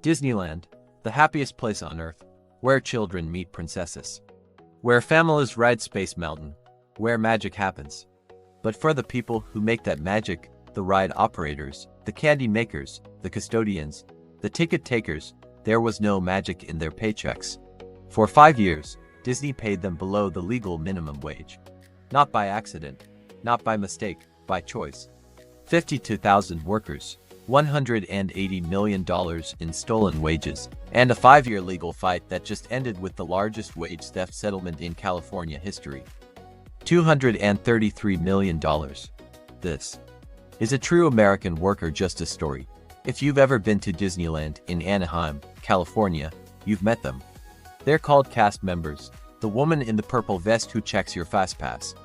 Disneyland, the happiest place on earth, where children meet princesses, where families ride Space Mountain, where magic happens. But for the people who make that magic, the ride operators, the candy makers, the custodians, the ticket takers, there was no magic in their paychecks. For 5 years, Disney paid them below the legal minimum wage. Not by accident, not by mistake, by choice. 52,000 workers, $180 million in stolen wages, and a 5-year legal fight that just ended with the largest wage theft settlement in California history. $233 million. This is a true American worker justice story. If you've ever been to Disneyland in Anaheim, California, you've met them. They're called cast members, the woman in the purple vest who checks your FastPass,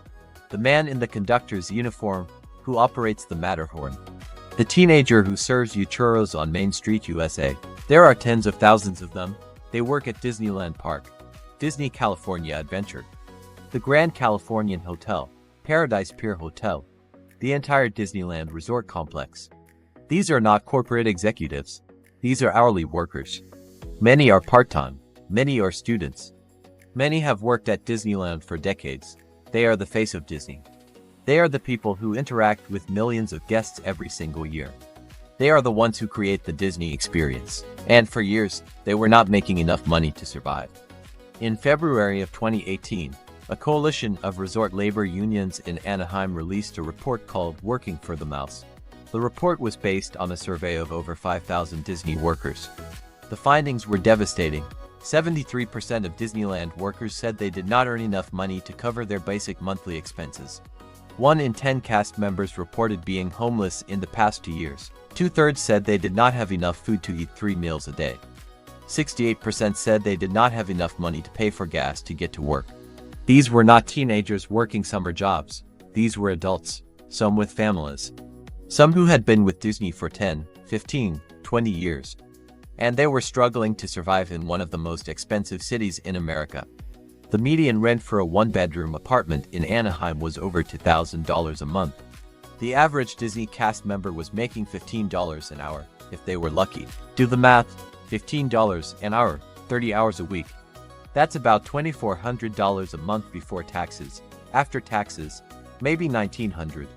the man in the conductor's uniform who operates the Matterhorn, the teenager who serves you churros on Main Street, USA. There are tens of thousands of them. They work at Disneyland Park, Disney California Adventure, the Grand Californian Hotel, Paradise Pier Hotel, the entire Disneyland Resort Complex. These are not corporate executives. These are hourly workers. Many are part-time. Many are students. Many have worked at Disneyland for decades. They are the face of Disney. They are the people who interact with millions of guests every single year. They are the ones who create the Disney experience. And for years, they were not making enough money to survive. In February of 2018, a coalition of resort labor unions in Anaheim released a report called Working for the Mouse. The report was based on a survey of over 5,000 Disney workers. The findings were devastating. 73% of Disneyland workers said they did not earn enough money to cover their basic monthly expenses. 1 in 10 cast members reported being homeless in the past 2 years. 2/3 said they did not have enough food to eat 3 meals a day. 68% said they did not have enough money to pay for gas to get to work. These were not teenagers working summer jobs. These were adults, some with families. Some who had been with Disney for 10, 15, 20 years. And they were struggling to survive in one of the most expensive cities in America. The median rent for a 1-bedroom apartment in Anaheim was over $2,000 a month. The average Disney cast member was making $15 an hour, if they were lucky. Do the math, $15 an hour, 30 hours a week. That's about $2,400 a month before taxes. After taxes, maybe $1,900.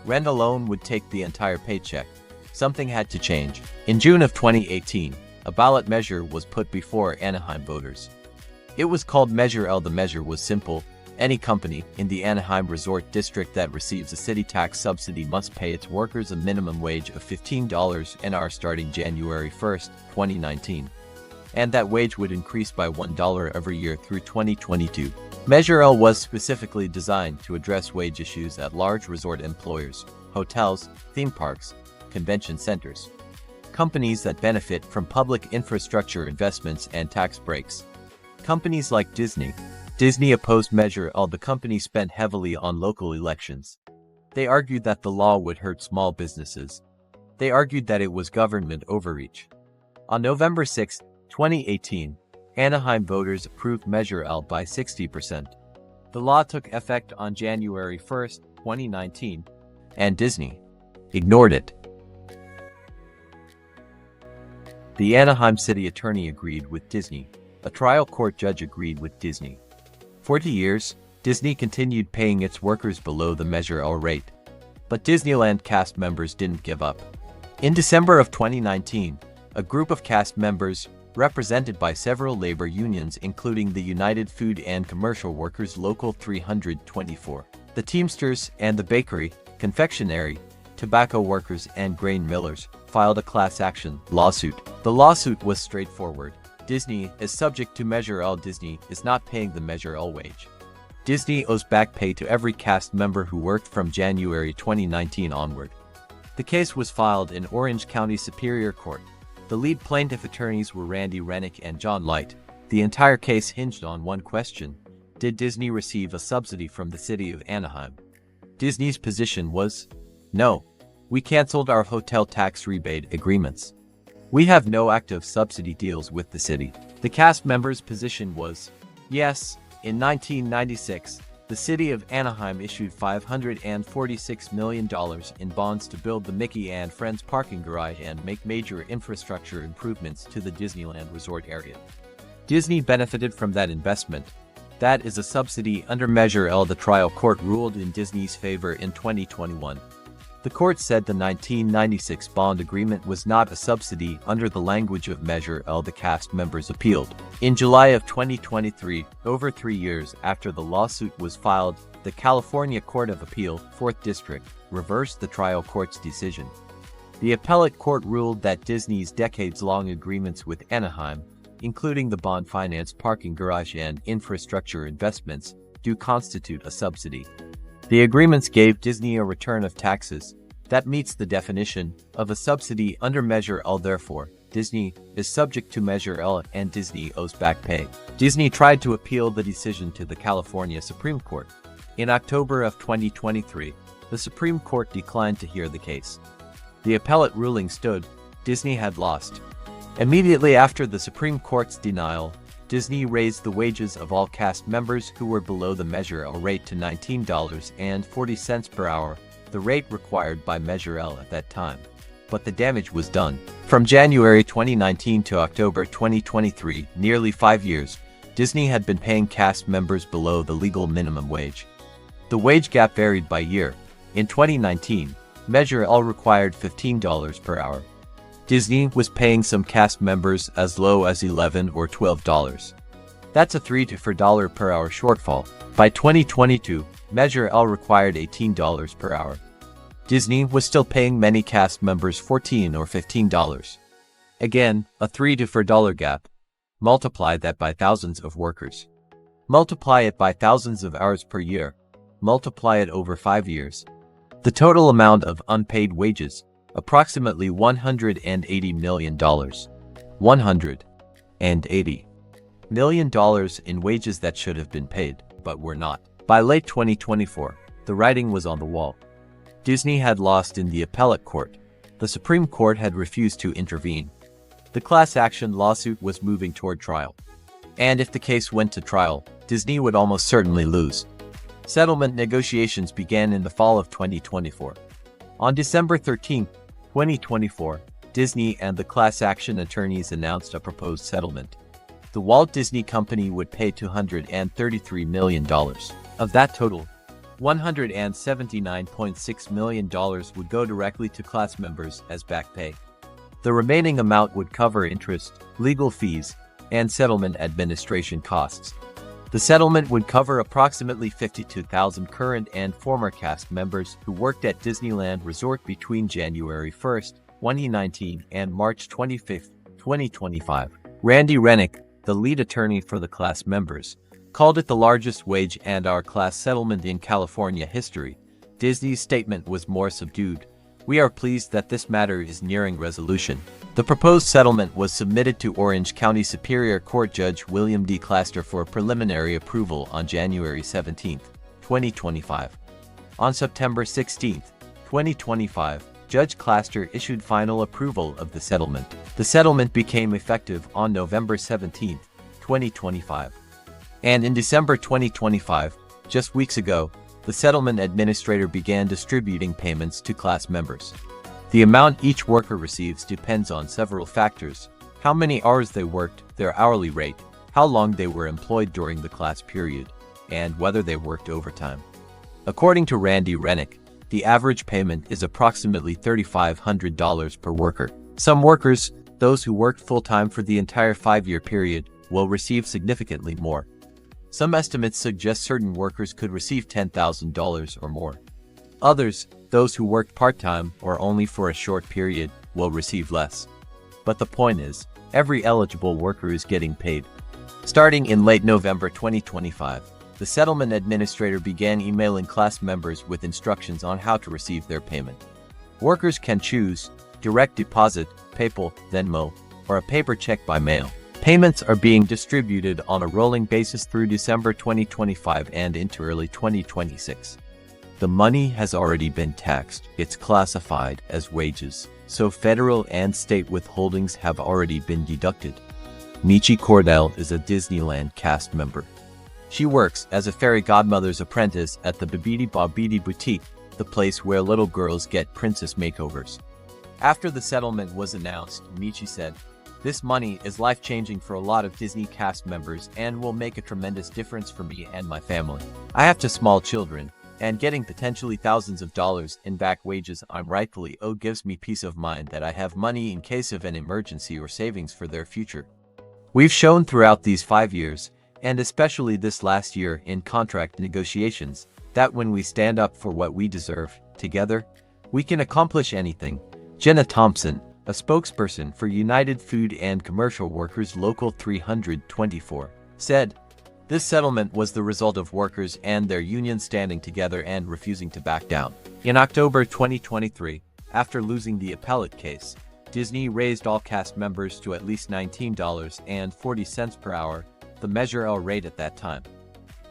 Rent alone would take the entire paycheck. Something had to change. In June of 2018, a ballot measure was put before Anaheim voters. It was called Measure L. The measure was simple. Any company in the Anaheim Resort District that receives a city tax subsidy must pay its workers a minimum wage of $15 an hour starting January 1, 2019. And that wage would increase by $1 every year through 2022. Measure L was specifically designed to address wage issues at large resort employers, hotels, theme parks, convention centers, companies that benefit from public infrastructure investments and tax breaks. Companies like Disney. Disney opposed Measure L. The company spent heavily on local elections. They argued that the law would hurt small businesses. They argued that it was government overreach. On November 6, 2018, Anaheim voters approved Measure L by 60%. The law took effect on January 1, 2019, and Disney ignored it. The Anaheim city attorney agreed with Disney. A trial court judge agreed with Disney. 40 years, Disney continued paying its workers below the Measure L rate. But Disneyland cast members didn't give up. In December of 2019, a group of cast members, represented by several labor unions including the United Food and Commercial Workers Local 324, the Teamsters, and the bakery, confectionery, tobacco workers, and grain millers, filed a class action lawsuit. The lawsuit was straightforward. Disney is subject to Measure L. Disney is not paying the Measure L wage. Disney owes back pay to every cast member who worked from January 2019 onward. The case was filed in Orange County Superior Court. The lead plaintiff attorneys were Randy Rennick and John Light. The entire case hinged on one question: did Disney receive a subsidy from the city of Anaheim? Disney's position was, no. We canceled our hotel tax rebate agreements. We have no active subsidy deals with the city. The cast members' position was, yes, in 1996, the city of Anaheim issued $546 million in bonds to build the Mickey and Friends parking garage and make major infrastructure improvements to the Disneyland resort area. Disney benefited from that investment. That is a subsidy under Measure L. The trial court ruled in Disney's favor in 2021. The court said the 1996 bond agreement was not a subsidy under the language of Measure L. The cast members appealed. In July of 2023, over 3 years after the lawsuit was filed, the California Court of Appeal, 4th District, reversed the trial court's decision. The appellate court ruled that Disney's decades-long agreements with Anaheim, including the bond-financed parking garage and infrastructure investments, do constitute a subsidy. The agreements gave Disney a return of taxes that meets the definition of a subsidy under Measure L. Therefore, Disney is subject to Measure L and Disney owes back pay. Disney tried to appeal the decision to the California Supreme Court. In October of 2023, the Supreme Court declined to hear the case. The appellate ruling stood. Disney had lost. Immediately after the Supreme Court's denial, Disney raised the wages of all cast members who were below the Measure L rate to $19.40 per hour, the rate required by Measure L at that time. But the damage was done. From January 2019 to October 2023, nearly 5 years, Disney had been paying cast members below the legal minimum wage. The wage gap varied by year. In 2019, Measure L required $15 per hour. Disney was paying some cast members as low as $11 or $12. That's a $3 to $4 per hour shortfall. By 2022, Measure L required $18 per hour. Disney was still paying many cast members $14 or $15. Again, a $3 to $4 gap. Multiply that by thousands of workers. Multiply it by thousands of hours per year. Multiply it over 5 years. The total amount of unpaid wages, approximately $180 million. $180 million in wages that should have been paid, but were not. By late 2024, the writing was on the wall. Disney had lost in the appellate court. The Supreme Court had refused to intervene. The class action lawsuit was moving toward trial. And if the case went to trial, Disney would almost certainly lose. Settlement negotiations began in the fall of 2024. On December 13, 2024, Disney and the class action attorneys announced a proposed settlement. The Walt Disney Company would pay $233 million. Of that total, $179.6 million would go directly to class members as back pay. The remaining amount would cover interest, legal fees, and settlement administration costs. The settlement would cover approximately 52,000 current and former cast members who worked at Disneyland Resort between January 1, 2019 and March 25, 2025. Randy Rennick, the lead attorney for the class members, called it the largest wage and hour class settlement in California history. Disney's statement was more subdued. We are pleased that this matter is nearing resolution. The proposed settlement was submitted to Orange County Superior Court Judge William D. Claster for preliminary approval on January 17, 2025. On September 16, 2025, Judge Claster issued final approval of the settlement. The settlement became effective on November 17, 2025. And in December 2025, just weeks ago, the settlement administrator began distributing payments to class members. The amount each worker receives depends on several factors: how many hours they worked, their hourly rate, how long they were employed during the class period, and whether they worked overtime. According to Randy Rennick, the average payment is approximately $3,500 per worker. Some workers, those who worked full-time for the entire 5-year period, will receive significantly more. Some estimates suggest certain workers could receive $10,000 or more. Others, those who worked part-time or only for a short period, will receive less. But the point is, every eligible worker is getting paid. Starting in late November 2025, the settlement administrator began emailing class members with instructions on how to receive their payment. Workers can choose direct deposit, PayPal, Venmo, or a paper check by mail. Payments are being distributed on a rolling basis through December 2025 and into early 2026. The money has already been taxed. It's classified as wages, so federal and state withholdings have already been deducted. Michi Cordell is a Disneyland cast member. She works as a fairy godmother's apprentice at the Babidi Babidi Boutique, the place where little girls get princess makeovers. After the settlement was announced, Michi said, "This money is life-changing for a lot of Disney cast members and will make a tremendous difference for me and my family. I have two small children, and getting potentially thousands of dollars in back wages I'm rightfully owed gives me peace of mind that I have money in case of an emergency or savings for their future. We've shown throughout these 5 years, and especially this last year in contract negotiations, that when we stand up for what we deserve, together, we can accomplish anything." Jenna Thompson, a spokesperson for United Food and Commercial Workers Local 324, said, "This settlement was the result of workers and their union standing together and refusing to back down." In October 2023, after losing the appellate case, Disney raised all cast members to at least $19.40 per hour, the Measure L rate at that time.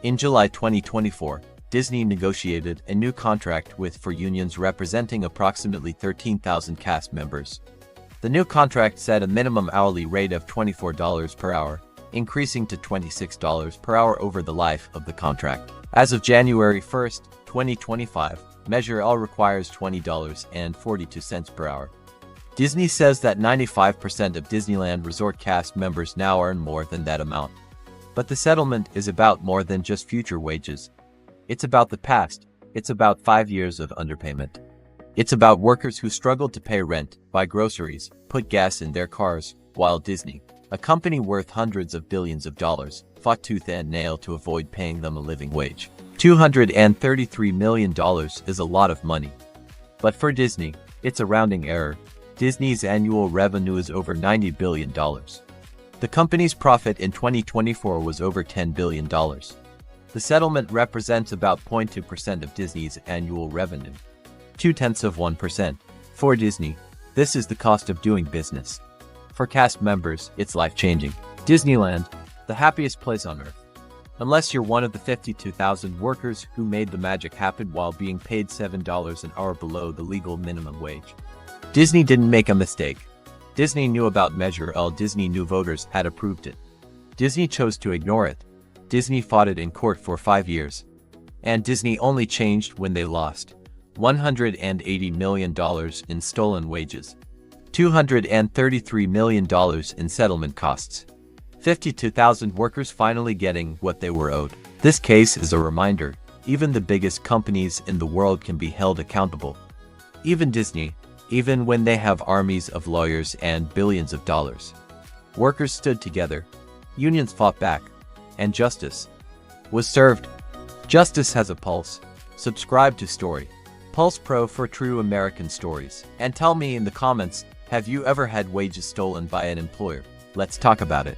In July 2024, Disney negotiated a new contract for unions representing approximately 13,000 cast members. The new contract set a minimum hourly rate of $24 per hour, increasing to $26 per hour over the life of the contract. As of January 1, 2025, Measure L requires $20.42 per hour. Disney says that 95% of Disneyland Resort cast members now earn more than that amount. But the settlement is about more than just future wages. It's about the past. It's about 5 years of underpayment. It's about workers who struggled to pay rent, buy groceries, put gas in their cars, while Disney, a company worth hundreds of billions of dollars, fought tooth and nail to avoid paying them a living wage. $233 million is a lot of money. But for Disney, it's a rounding error. Disney's annual revenue is over $90 billion. The company's profit in 2024 was over $10 billion. The settlement represents about 0.2% of Disney's annual revenue. 0.2%. For Disney, this is the cost of doing business. For cast members, it's life-changing. Disneyland, the happiest place on earth. Unless you're one of the 52,000 workers who made the magic happen while being paid $7 an hour below the legal minimum wage. Disney didn't make a mistake. Disney knew about Measure L. Disney knew voters had approved it. Disney chose to ignore it. Disney fought it in court for 5 years. And Disney only changed when they lost $180 million in stolen wages, $233 million in settlement costs, 52,000 workers finally getting what they were owed. This case is a reminder, even the biggest companies in the world can be held accountable. Even Disney, even when they have armies of lawyers and billions of dollars. Workers stood together, unions fought back, and justice was served. Justice has a pulse. Subscribe to Story Pulse Pro for true American stories. And tell me in the comments, have you ever had wages stolen by an employer? Let's talk about it.